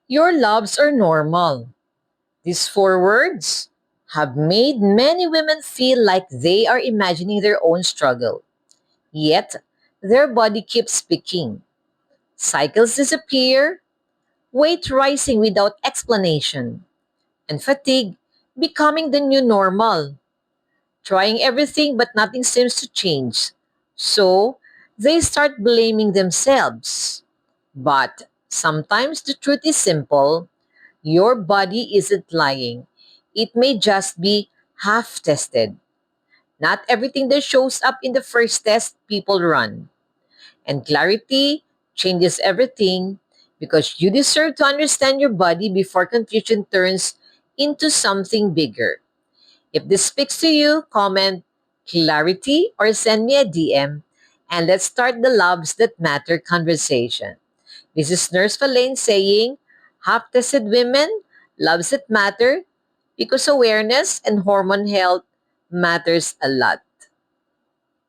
Your loves are normal. These four words have made many women feel like they are imagining their own struggle. Yet, their body keeps speaking. Cycles disappear, weight rising without explanation, and fatigue becoming the new normal. Trying everything but nothing seems to change. So, they start blaming themselves. But sometimes the truth is simple. Your body isn't lying. It may just be half tested. Not everything that shows up in the first test people run. And clarity changes everything because you deserve to understand your body before confusion turns into something bigger. If this speaks to you, comment clarity or send me a DM and let's start the Loves That Matter conversation. This is Nurse Falane saying, half tested women, loves that matter because awareness and hormone health matters a lot.